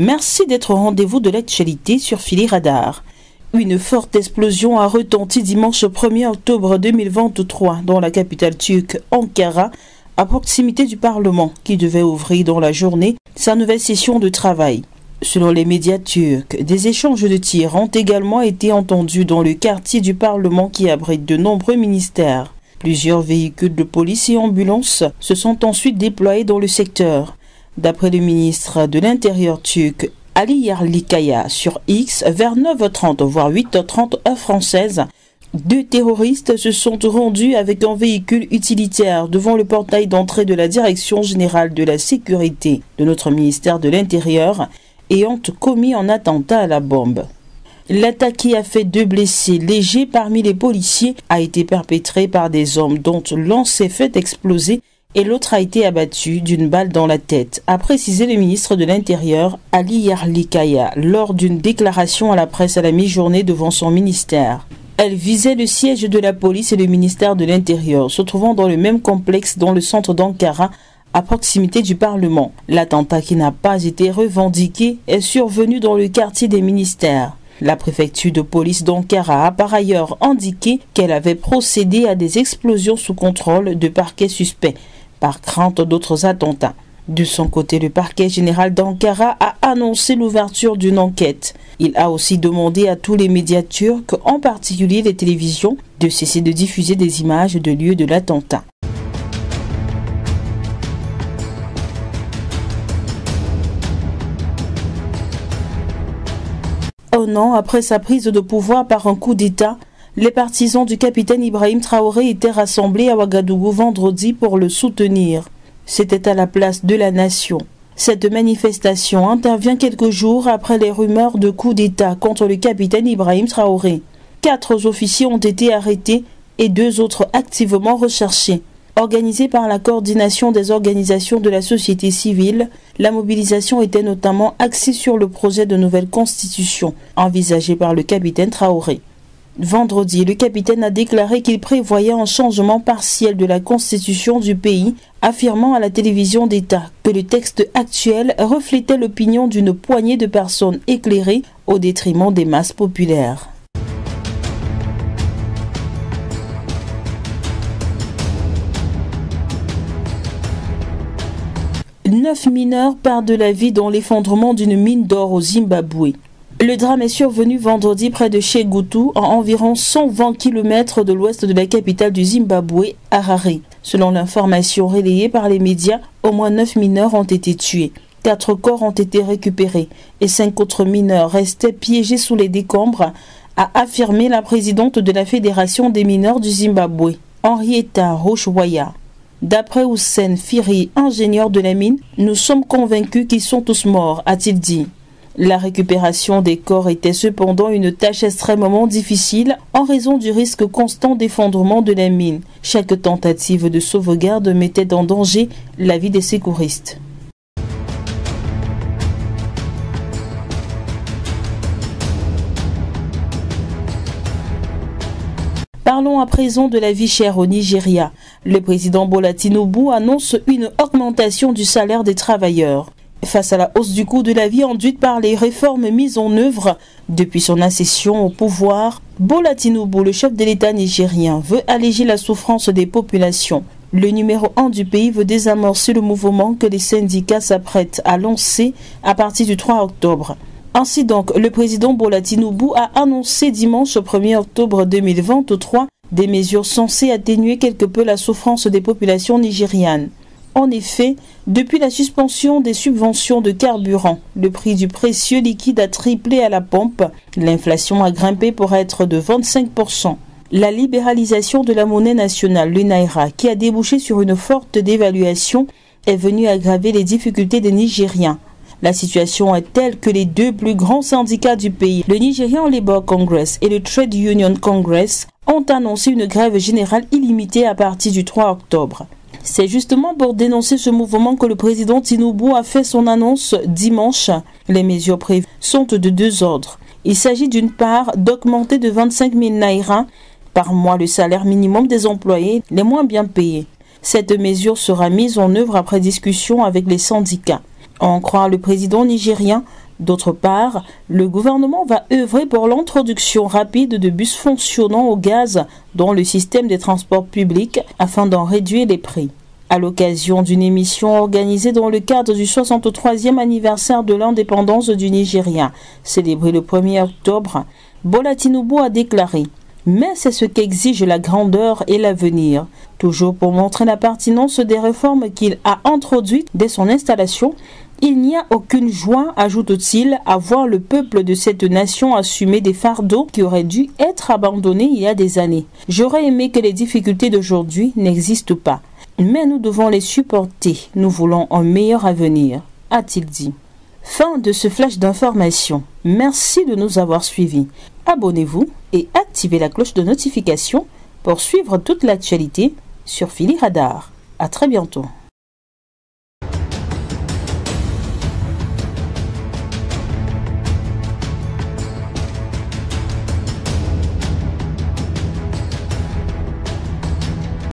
Merci d'être au rendez-vous de l'actualité sur Philly Radar. Une forte explosion a retenti dimanche 1er octobre 2023 dans la capitale turque, Ankara, à proximité du Parlement, qui devait ouvrir dans la journée sa nouvelle session de travail. Selon les médias turcs, des échanges de tirs ont également été entendus dans le quartier du Parlement qui abrite de nombreux ministères. Plusieurs véhicules de police et ambulances se sont ensuite déployés dans le secteur. D'après le ministre de l'Intérieur turc, Ali Yerlikaya, sur X, vers 9h30 voire 8h30 heure française, 2 terroristes se sont rendus avec un véhicule utilitaire devant le portail d'entrée de la Direction générale de la sécurité de notre ministère de l'Intérieur et ont commis un attentat à la bombe. L'attaque qui a fait 2 blessés légers parmi les policiers a été perpétrée par des hommes dont l'un s'est fait exploser et l'autre a été abattu d'une balle dans la tête, a précisé le ministre de l'Intérieur Ali Yerlikaya lors d'une déclaration à la presse à la mi-journée devant son ministère. Elle visait le siège de la police et le ministère de l'Intérieur, se trouvant dans le même complexe dans le centre d'Ankara, à proximité du Parlement. L'attentat qui n'a pas été revendiqué est survenu dans le quartier des ministères. La préfecture de police d'Ankara a par ailleurs indiqué qu'elle avait procédé à des explosions sous contrôle de parquets suspects, par crainte d'autres attentats. De son côté, le parquet général d'Ankara a annoncé l'ouverture d'une enquête. Il a aussi demandé à tous les médias turcs, en particulier les télévisions, de cesser de diffuser des images de lieux de l'attentat. Un an après sa prise de pouvoir par un coup d'État, les partisans du capitaine Ibrahim Traoré étaient rassemblés à Ouagadougou vendredi pour le soutenir. C'était à la place de la Nation. Cette manifestation intervient quelques jours après les rumeurs de coup d'État contre le capitaine Ibrahim Traoré. 4 officiers ont été arrêtés et 2 autres activement recherchés. Organisée par la coordination des organisations de la société civile, la mobilisation était notamment axée sur le projet de nouvelle constitution envisagé par le capitaine Traoré. Vendredi, le capitaine a déclaré qu'il prévoyait un changement partiel de la constitution du pays, affirmant à la télévision d'État que le texte actuel reflétait l'opinion d'une poignée de personnes éclairées au détriment des masses populaires. Neuf mineurs perdent la vie dans l'effondrement d'une mine d'or au Zimbabwe. Le drame est survenu vendredi près de Chegutu, à environ 120 km de l'ouest de la capitale du Zimbabwe, Harare. Selon l'information relayée par les médias, au moins 9 mineurs ont été tués. 4 corps ont été récupérés et 5 autres mineurs restaient piégés sous les décombres, a affirmé la présidente de la Fédération des mineurs du Zimbabwe, Henrietta Rochwaya. D'après Hussein Firi, ingénieur de la mine, nous sommes convaincus qu'ils sont tous morts, a-t-il dit. La récupération des corps était cependant une tâche extrêmement difficile en raison du risque constant d'effondrement de la mine. Chaque tentative de sauvegarde mettait en danger la vie des secouristes. Parlons à présent de la vie chère au Nigeria. Le président Bola Tinubu annonce une augmentation du salaire des travailleurs. Face à la hausse du coût de la vie induite par les réformes mises en œuvre depuis son accession au pouvoir, Bola Tinubu, le chef de l'État nigérien, veut alléger la souffrance des populations. Le numéro 1 du pays veut désamorcer le mouvement que les syndicats s'apprêtent à lancer à partir du 3 octobre. Ainsi donc, le président Bola Tinubu a annoncé dimanche 1er octobre 2023 des mesures censées atténuer quelque peu la souffrance des populations nigérianes. En effet, depuis la suspension des subventions de carburant, le prix du précieux liquide a triplé à la pompe, l'inflation a grimpé pour être de 25%. La libéralisation de la monnaie nationale, le Naira, qui a débouché sur une forte dévaluation, est venue aggraver les difficultés des Nigériens. La situation est telle que les 2 plus grands syndicats du pays, le Nigerian Labour Congress et le Trade Union Congress, ont annoncé une grève générale illimitée à partir du 3 octobre. C'est justement pour dénoncer ce mouvement que le président Tinubu a fait son annonce dimanche. Les mesures prévues sont de 2 ordres. Il s'agit d'une part d'augmenter de 25 000 naira par mois le salaire minimum des employés les moins bien payés. Cette mesure sera mise en œuvre après discussion avec les syndicats. À en croire le président nigérien, D'autre part, le gouvernement va œuvrer pour l'introduction rapide de bus fonctionnant au gaz dans le système des transports publics afin d'en réduire les prix. À l'occasion d'une émission organisée dans le cadre du 63e anniversaire de l'indépendance du Nigeria, célébré le 1er octobre, Bola Tinubu a déclaré « Mais c'est ce qu'exige la grandeur et l'avenir ». Toujours pour montrer la pertinence des réformes qu'il a introduites dès son installation, il n'y a aucune joie, ajoute-t-il, à voir le peuple de cette nation assumer des fardeaux qui auraient dû être abandonnés il y a des années. J'aurais aimé que les difficultés d'aujourd'hui n'existent pas. Mais nous devons les supporter. Nous voulons un meilleur avenir, a-t-il dit. Fin de ce flash d'information. Merci de nous avoir suivis. Abonnez-vous et activez la cloche de notification pour suivre toute l'actualité sur Philly Radar. À très bientôt.